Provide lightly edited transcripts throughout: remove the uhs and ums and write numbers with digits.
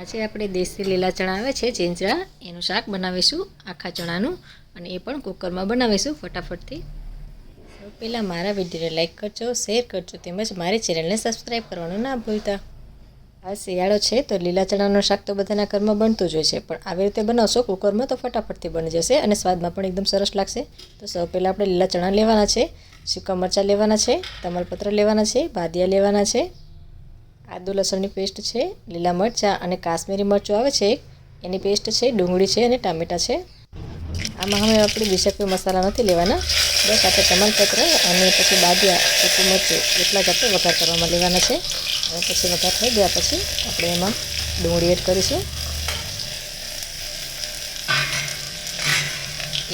આજે આપણે દેશી લીલા ચણા આવે છે ચીંચરા એનું શાક બનાવીશું આખા ચણાનું અને એ પણ કુકરમાં બનાવીશું ફટાફટથી. પહેલાં મારા વિડીયોને લાઇક કરજો, શેર કરજો તેમજ મારી ચેનલને સબસ્ક્રાઈબ કરવાનું ના ભૂલતા. આ શિયાળો છે તો લીલા ચણાનું શાક તો બધાના ઘરમાં બનતું જ હોય છે, પણ આવી રીતે બનાવશો કુકરમાં તો ફટાફટથી બની જશે અને સ્વાદમાં પણ એકદમ સરસ લાગશે. તો સૌ પહેલાં આપણે લીલા ચણા લેવાના છે, સૂકા મરચાં લેવાના છે, તમાલપત્ર લેવાના છે, બાદિયા લેવાના છે, આદુ લસણની પેસ્ટ છે, લીલા મરચાં અને કાશ્મીરી મરચું આવે છે એની પેસ્ટ છે, ડુંગળી છે અને ટામેટાં છે. આમાં હવે આપણે બીજા કોઈ મસાલા નથી લેવાના, બસ આપણે તમાલપત્ર અને પછી બાદિયા, સૂકું મરચું એટલા જ આપણે વઘાર કરવામાં લેવાના છે. અને પછી વઘાર થઈ ગયા પછી આપણે એમાં ડુંગળી એડ કરીશું,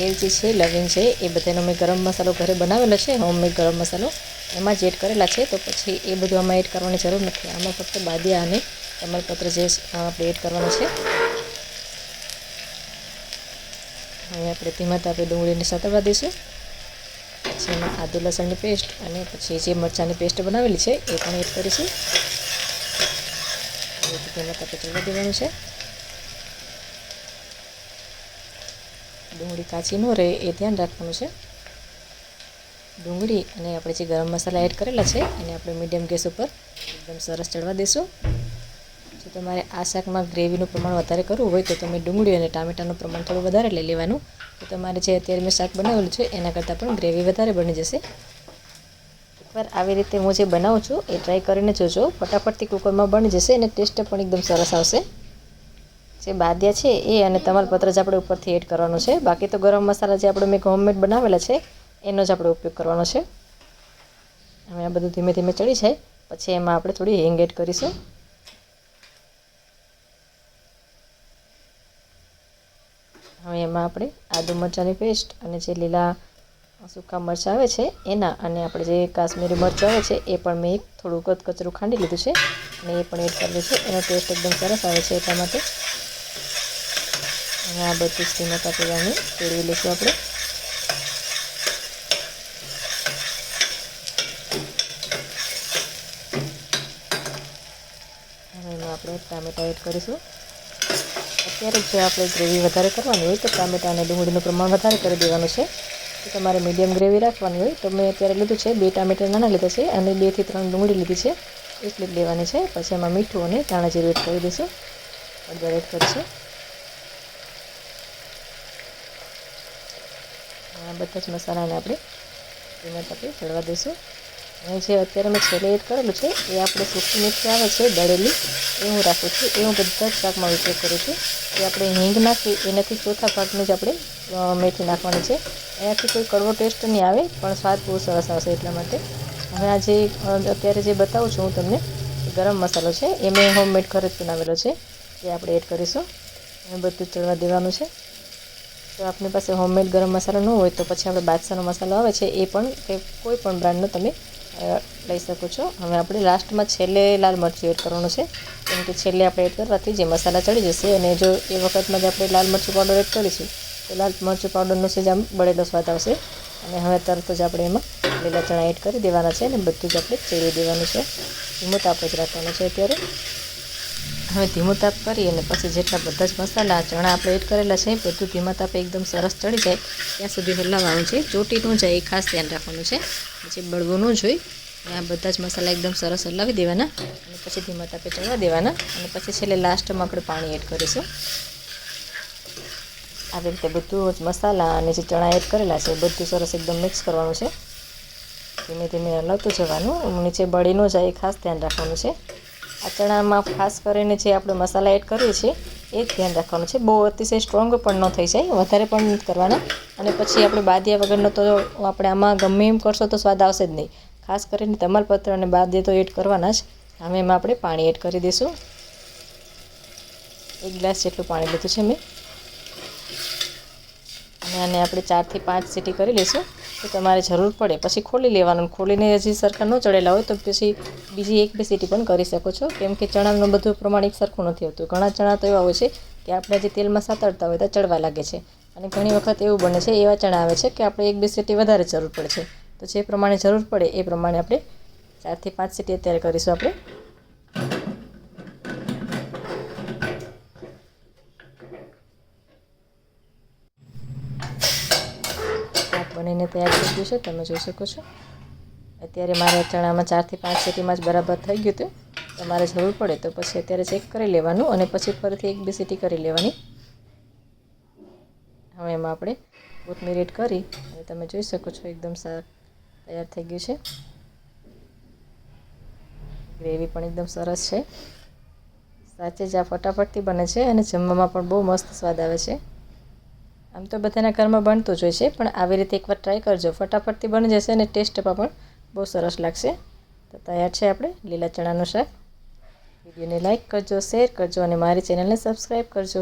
એલચી છે, લવિંગ છે, એ બધાનો મેં ગરમ મસાલો ઘરે બનાવેલો છે, હોમમેડ ગરમ મસાલો એમાં જ એડ કરેલા છે. તો પછી એ બધું આમાં એડ કરવાની જરૂર નથી, આમાં ફક્ત બાદિયા અને તમાલપત્ર જે આપણે એડ કરવાનું છે. હવે આપણે ધીમા તાપે ડુંગળીને સાતળવા દઈશું. પછી એમાં આદુ લસણની પેસ્ટ અને પછી જે મરચાંની પેસ્ટ બનાવેલી છે એ પણ એડ કરીશું. ધીમા તાપે ચડવા દેવાનું છે. ડુંગળી કાચી ન રહે એ ધ્યાન રાખવાનું છે. ડુંગળી અને આપણે જે ગરમ મસાલા એડ કરેલા છે એને આપણે મીડિયમ ગેસ ઉપર એકદમ સરસ ચડવા દઈશું. જો તમારે આ શાકમાં ગ્રેવીનું પ્રમાણ વધારે કરવું હોય તો તમે ડુંગળી અને ટામેટાનું પ્રમાણ થોડું વધારે લઈ લેવાનું. તો તમારે જે અત્યારે મેં શાક બનાવેલું છે એના કરતાં પણ ગ્રેવી વધારે બની જશે. એકવાર આવી રીતે હું જે બનાવું છું એ ટ્રાય કરીને જોજો, ફટાફટથી કુકરમાં બની જશે અને ટેસ્ટ પણ એકદમ સરસ આવશે. જે બાદિયા છે એ અને તમાલપત્ર જ આપણે ઉપરથી એડ કરવાનું છે, બાકી તો ગરમ મસાલા જે આપણે મેં હોમમેડ બનાવેલા છે એનો જ આપણે ઉપયોગ કરવાનો છે. હવે આ બધું ધીમે ધીમે ચડી જાય પછી એમાં આપણે થોડી હિંગ એડ કરીશું. હવે એમાં આપણે આદુ મરચાંની પેસ્ટ અને જે લીલા સૂકા મરચાં આવે છે એના અને આપણે જે કાશ્મીરી મરચાં આવે છે એ પણ મેં થોડું કચરું ખાંડી લીધું છે અને એ પણ એડ કરેલું છે. એનો ટેસ્ટ એકદમ સરસ આવે છે એટલા માટે. અને આ બધું જ ધીમા તાપે ફેરવી લઈશું આપણે. હવે એમાં આપણે ટામેટાં એડ કરીશું. અત્યારે જો આપણે ગ્રેવી વધારે કરવાની હોય તો ટામેટાં અને ડુંગળીનું પ્રમાણ વધારે કરી દેવાનું છે. તો તમારે મીડિયમ ગ્રેવી રાખવાની હોય તો મેં અત્યારે લીધું છે 2 ટામેટાં નાના લીધા છે અને 2 થી 3 ડુંગળી લીધી છે, એટલી જ લેવાની છે. પછી એમાં મીઠું અને ધાણા જીરું એડ કરી દઈશું, હળદર એડ કરીશું. આ બધા જ મસાલાને આપણે ધીમા તાપે ચડવા દઈશું. અને જે અત્યારે મેં છેલ્લે એડ કરેલું છે એ આપણે સૂકી મેથી આવે છે દળેલી, એ હું રાખું છું, એ હું બધા જ શાકમાં ઉપયોગ કરું છું. એ આપણે હિંગ નાખી એનાથી ચોથા ભાગનું જ આપણે મેથી નાખવાની છે. એનાથી કોઈ કડવો ટેસ્ટ નહીં આવે પણ સ્વાદ બહુ સરસ આવશે એટલા માટે. હવે આ જે અત્યારે જે બતાવું છું હું તમને ગરમ મસાલો છે એ મેં હોમમેડ ઘરે જ બનાવેલો છે, એ આપણે એડ કરીશું અને બધું ચડવા દેવાનું છે. જો આપણી પાસે હોમમેડ ગરમ મસાલો ન હોય તો પછી આપણે બાદશાહનો મસાલો આવે છે એ પણ કોઈ પણ બ્રાન્ડનો તમે લઈ શકો છો. હવે આપણે લાસ્ટમાં છેલ્લે લાલ મરચું એડ કરવાનું છે, કેમ કે છેલ્લે આપણે એડ કરવાથી જે મસાલા ચડી જશે અને જો એ વખતમાં જ આપણે લાલ મરચું પાવડર એડ કરીશું તો લાલ મરચું પાવડરનો સેજ આમ બળેલો સ્વાદ આવશે. અને હવે તરત જ આપણે એમાં લીલા ચણા એડ કરી દેવાના છે અને બધું જ આપણે ચેડી દેવાનું છે. ધીમો તાપ જ રાખવાનો છે અત્યારે. હવે ધીમો તાપ કરી અને પછી જેટલા બધા જ મસાલા ચણા આપણે એડ કરેલા છે બધું ધીમા તાપે એકદમ સરસ ચડી જાય ત્યાં સુધી હલાવવાનું છે. ચોટી ન જાય એ ખાસ ધ્યાન રાખવાનું છે, પછી બળવું ન જોઈએ. આ બધા જ મસાલા એકદમ સરસ હલાવી દેવાના અને પછી ધીમા તાપે ચડવા દેવાના અને પછી છેલ્લે લાસ્ટમાં આપણે પાણી એડ કરીશું. આવી રીતે બધું જ મસાલા અને જે ચણા એડ કરેલા છે બધું સરસ એકદમ મિક્સ કરવાનું છે. ધીમે ધીમે હલાવતું જવાનું, નીચે બળી ન જાય એ ખાસ ધ્યાન રાખવાનું છે. આ ચણામાં ખાસ કરીને જે આપણે મસાલા એડ કરીએ છીએ એ જ ધ્યાન રાખવાનું છે. બહુ અતિશય સ્ટ્રોંગ પણ ન થઈ જાય, વધારે પણ નથી કરવાના. અને પછી આપણે બાદિયા વગરનો તો આપણે આમાં ગમે એમ કરશો તો સ્વાદ આવશે જ નહીં. ખાસ કરીને તમાલપત્ર અને બાદિયા તો એડ કરવાના જ. હવે એમાં આપણે પાણી એડ કરી દઈશું. 1 ગ્લાસ જેટલું પાણી લીધું છે મેં અને આને આપણે 4 થી 5 સીટી કરી લઈશું. તો તમારે જરૂર પડે પછી ખોલી લેવાનું, ખોલીને હજી સરખા ન ચડેલા હોય તો પછી બીજી 1-2 સીટી પણ કરી શકો છો, કેમ કે ચણાનું બધું પ્રમાણ એક સરખું નથી હોતું. ઘણા ચણા તો એવા હોય છે કે આપણે જે તેલમાં સાતળતા હોય તો ચડવા લાગે છે અને ઘણી વખત એવું બને છે એવા ચણા આવે છે કે આપણે 1-2 સીટી વધારે જરૂર પડે છે. તો જે પ્રમાણે જરૂર પડે એ પ્રમાણે આપણે 4 થી 5 સીટી અત્યારે કરીશું આપણે. બનીને તૈયાર થઈ ગયું છે, તમે જોઈ શકો છો। અત્યારે મારા ચણામાં 4 થી 5 સીટીમાં જ બરાબર થઈ ગયું હતું। તમારે જરૂર પડે તો પછી અત્યારે ચેક કરી લેવાનું અને પછી ફરીથી 1-2 સીટી કરી લેવાની। હવે એમાં આપણે કોથમીર એડ કરી અને તમે જોઈ શકો છો એકદમ શાક તૈયાર થઈ ગયું છે। ગ્રેવી પણ એકદમ સરસ છે। સાચે જ આ ફટાફટથી બને છે અને જમવામાં પણ બહુ મસ્ત સ્વાદ આવે છે। આમ તો બધાના ઘરમાં બનતું જ હોય છે, પણ આવી રીતે એકવાર ટ્રાય કરજો, ફટાફટથી બની જશે અને ટેસ્ટમાં પણ બહુ સરસ લાગશે। તો તૈયાર છે આપણે લીલા ચણાનું શાક। વિડીયોને લાઇક કરજો, શેર કરજો અને મારી ચેનલને સબસ્ક્રાઈબ કરજો।